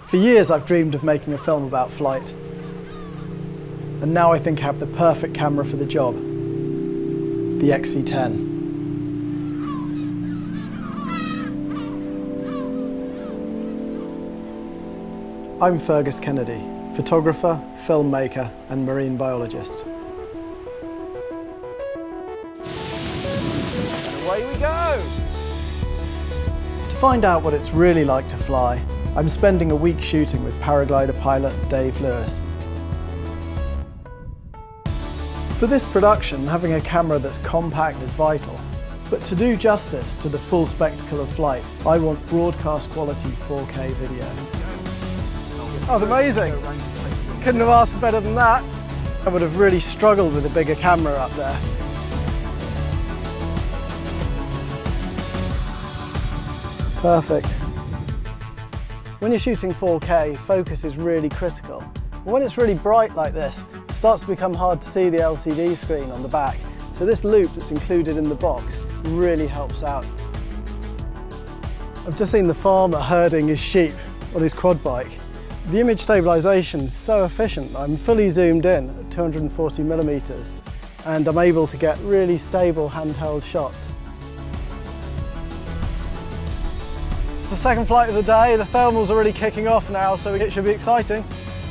For years I've dreamed of making a film about flight. And now I think I have the perfect camera for the job. The XC10. I'm Fergus Kennedy, photographer, filmmaker and marine biologist. Away we go! To find out what it's really like to fly, I'm spending a week shooting with paraglider pilot Dave Lewis. For this production, having a camera that's compact is vital. But to do justice to the full spectacle of flight, I want broadcast quality 4K video. That was amazing. Couldn't have asked for better than that. I would have really struggled with a bigger camera up there. Perfect. When you're shooting 4K, focus is really critical. When it's really bright like this, it starts to become hard to see the LCD screen on the back. So this loop that's included in the box really helps out. I've just seen the farmer herding his sheep on his quad bike. The image stabilisation is so efficient. I'm fully zoomed in at 240mm and I'm able to get really stable handheld shots. The second flight of the day, the thermals are really kicking off now, so it should be exciting.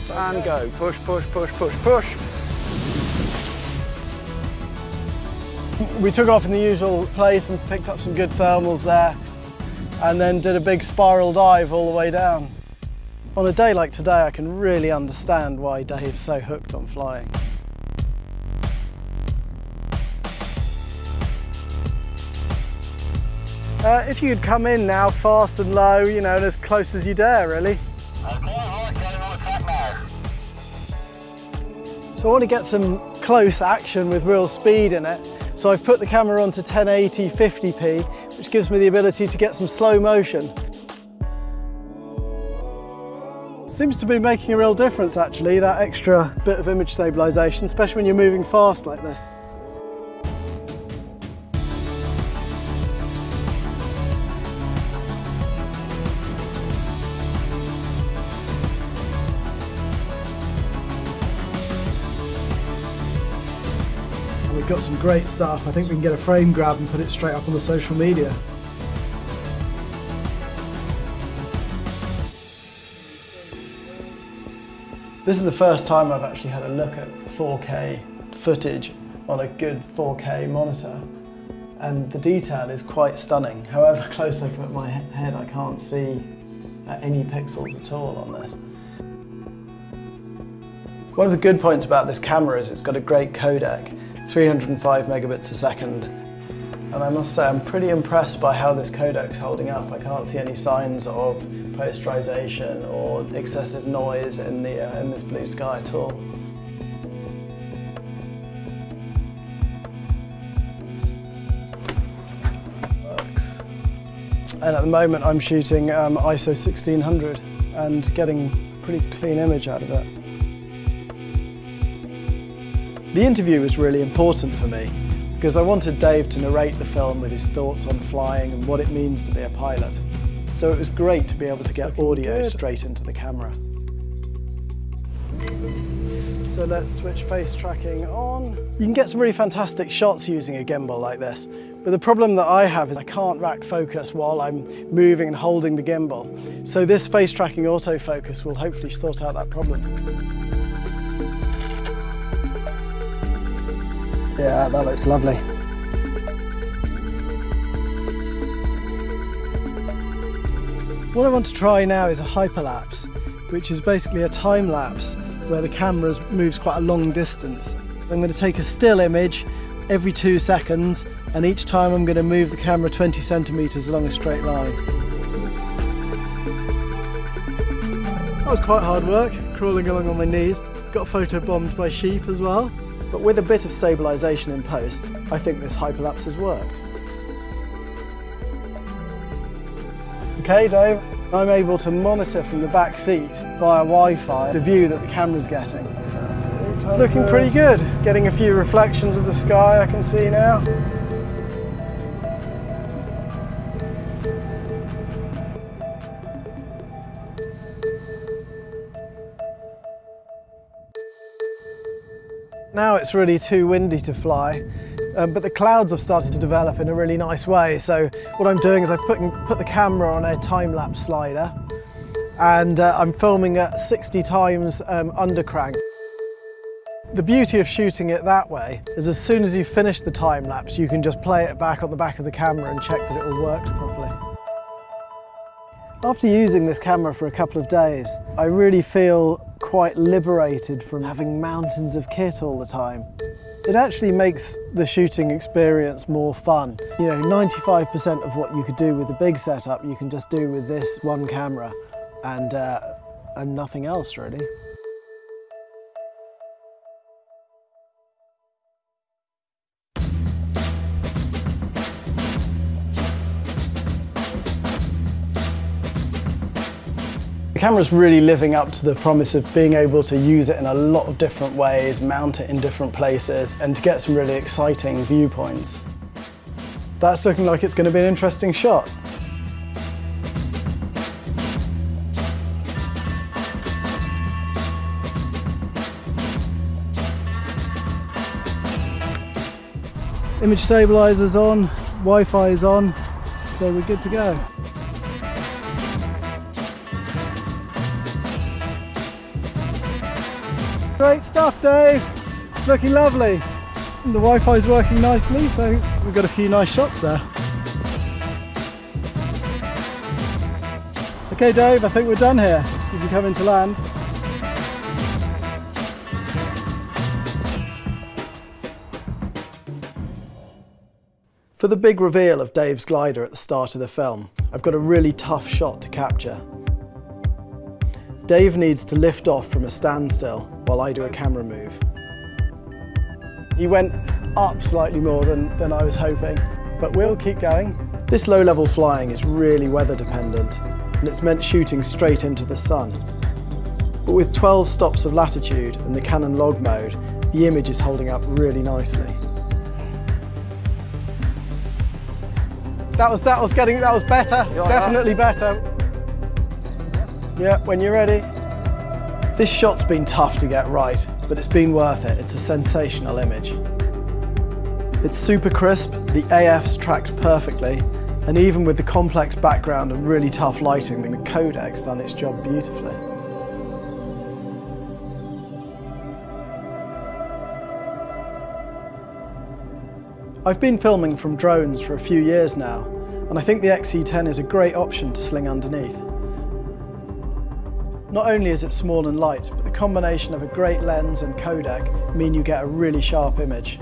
And go. Push, push, push, push, push. We took off in the usual place and picked up some good thermals there and then did a big spiral dive all the way down. On a day like today, I can really understand why Dave's so hooked on flying. If you'd come in now, fast and low, you know, and as close as you dare, really. So I want to get some close action with real speed in it. So I've put the camera onto 1080 50p, which gives me the ability to get some slow motion. Seems to be making a real difference actually, that extra bit of image stabilisation, especially when you're moving fast like this. We've got some great stuff. I think we can get a frame grab and put it straight up on the social media. This is the first time I've actually had a look at 4K footage on a good 4K monitor, and the detail is quite stunning. However close I put my head, I can't see any pixels at all on this. One of the good points about this camera is it's got a great codec, 305 megabits a second, and I must say I'm pretty impressed by how this codec's holding up. I can't see any signs of posterization or excessive noise in this blue sky at all. Works. And at the moment I'm shooting ISO 1600 and getting a pretty clean image out of it. The interview was really important for me because I wanted Dave to narrate the film with his thoughts on flying and what it means to be a pilot. So it was great to be able to get audio straight into the camera. So let's switch face tracking on. You can get some really fantastic shots using a gimbal like this, but the problem that I have is I can't rack focus while I'm moving and holding the gimbal. So this face tracking autofocus will hopefully sort out that problem. Yeah, that looks lovely. What I want to try now is a hyperlapse, which is basically a time lapse where the camera moves quite a long distance. I'm going to take a still image every 2 seconds, and each time I'm going to move the camera 20 centimeters along a straight line. That was quite hard work, crawling along on my knees. Got photo bombed by sheep as well. But with a bit of stabilisation in post, I think this hyperlapse has worked. Okay, Dave, I'm able to monitor from the back seat via Wi-Fi the view that the camera's getting. It's looking pretty good. Getting a few reflections of the sky I can see now. Now it's really too windy to fly, but the clouds have started to develop in a really nice way. So what I'm doing is I've put the camera on a time-lapse slider, and I'm filming at 60 times under crank. The beauty of shooting it that way is as soon as you finish the time-lapse, you can just play it back on the back of the camera and check that it all worked properly. After using this camera for a couple of days, I really feel quite liberated from having mountains of kit all the time. It actually makes the shooting experience more fun. You know, 95% of what you could do with a big setup, you can just do with this one camera and nothing else really. The camera's really living up to the promise of being able to use it in a lot of different ways, mount it in different places, and to get some really exciting viewpoints. That's looking like it's going to be an interesting shot. Image stabilizer's on, Wi-Fi is on, so we're good to go. Great stuff, Dave. It's looking lovely. And the Wi-Fi is working nicely, so we've got a few nice shots there. Okay, Dave, I think we're done here. You can come into land. For the big reveal of Dave's glider at the start of the film, I've got a really tough shot to capture. Dave needs to lift off from a standstill while I do a camera move. He went up slightly more than I was hoping, but we'll keep going. This low-level flying is really weather dependent, and it's meant shooting straight into the sun. But with 12 stops of latitude and the Canon log mode, the image is holding up really nicely. That was better, definitely better. Yeah, when you're ready. This shot's been tough to get right, but it's been worth it. It's a sensational image. It's super crisp, the AF's tracked perfectly, and even with the complex background and really tough lighting, the codec's done its job beautifully. I've been filming from drones for a few years now, and I think the XC10 is a great option to sling underneath. Not only is it small and light, but the combination of a great lens and codec mean you get a really sharp image.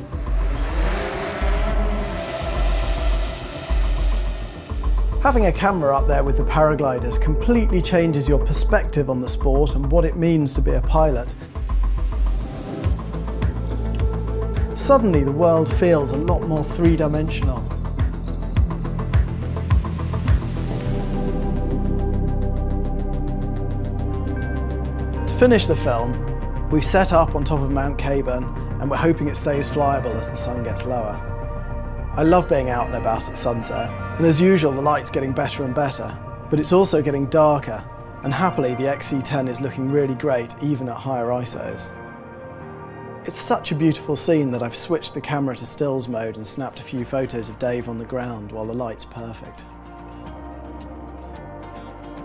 Having a camera up there with the paragliders completely changes your perspective on the sport and what it means to be a pilot. Suddenly the world feels a lot more three-dimensional. To finish the film, we've set up on top of Mount Caburn and we're hoping it stays flyable as the sun gets lower. I love being out and about at sunset, and as usual the light's getting better and better, but it's also getting darker, and happily the XC10 is looking really great even at higher ISOs. It's such a beautiful scene that I've switched the camera to stills mode and snapped a few photos of Dave on the ground while the light's perfect.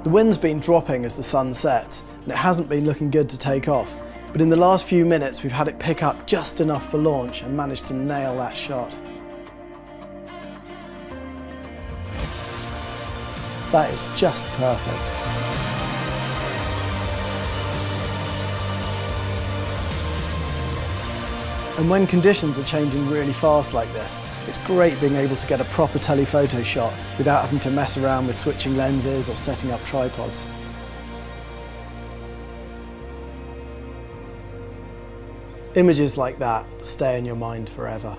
The wind's been dropping as the sun sets, and it hasn't been looking good to take off, but in the last few minutes we've had it pick up just enough for launch and managed to nail that shot. That is just perfect. And when conditions are changing really fast like this, it's great being able to get a proper telephoto shot without having to mess around with switching lenses or setting up tripods. Images like that stay in your mind forever.